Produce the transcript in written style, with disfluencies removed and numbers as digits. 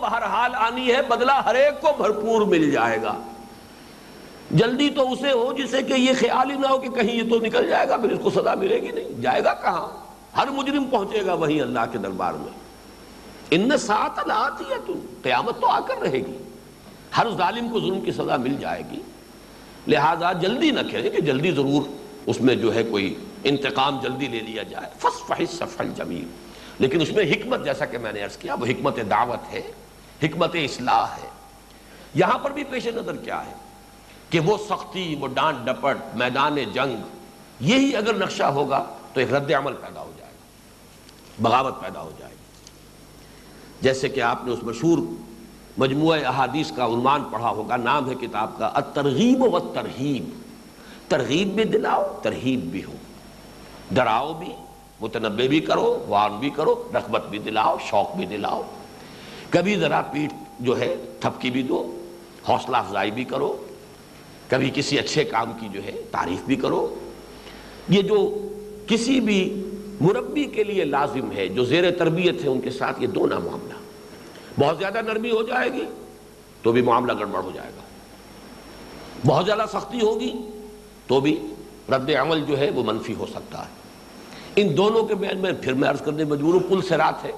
بہرحال آنی ہے، بدلہ ہر ایک کو بھرپور مل جائے گا۔ جلدی تو اسے ہو جسے کہ یہ خیال ہی نہ ہو کہ کہیں یہ تو نکل جائے گا، پھر اس کو سزا ملے گی نہیں، جائے گا کہاں؟ ہر مجرم پہنچے گا وہیں اللہ کے دربار میں۔ ان الساعۃ لآتیۃ، قیامت تو آ کر رہے گی، ہر ظالم کو ظلم کی سزا مل جائے گی، لہذا جلدی نہ کریں کہ جلدی ضرور اس میں جو ہے کوئی انتقام جلدی لے لیا جائے۔ فاصفح الصفح الجمیل، لیکن اس میں حکمت، جیسا کہ میں نے عرض کیا، وہ حکمت دعوت ہے، حکمت اصلاح ہے۔ یہاں پر بھی پیش نظر کیا ہے کہ وہ سختی، وہ ڈانٹ ڈپٹ، میدان جنگ، یہی اگر نقشہ ہوگا تو ایک رد عمل پیدا ہو جائے گا، بغاوت پیدا ہو جائے گی۔ جیسے کہ آپ نے اس مشہور مجموعہ احادیث کا عنوان پڑھا ہوگا، نام ہے کتاب کا الترغیب والترہیب، ترغیب بھی دلاؤ، ترہیب بھی ہو، ڈراؤ بھی، متنبہ بھی کرو، وارن بھی کرو، رغبت بھی دلاؤ، شوق بھی دلاؤ، کبھی ذرا پیٹھ جو ہے تھپکی بھی دو، حوصلہ افزائی بھی کرو، کبھی کسی اچھے کام کی جو ہے تعریف بھی کرو۔ یہ جو کسی بھی مربی کے لیے لازم ہے، جو زیر تربیت ہے، ان کے ساتھ یہ دونوں معاملہ، بہت زیادہ نرمی ہو جائے گی تو بھی معاملہ گڑبڑ ہو جائے گا، بہت زیادہ سختی ہوگی تو بھی رد عمل جو ہے وہ منفی ہو سکتا ہے۔ ان دونوں کے بین میں پھر میں عرض کرنے مجبور ہوں، پل صراط ہے،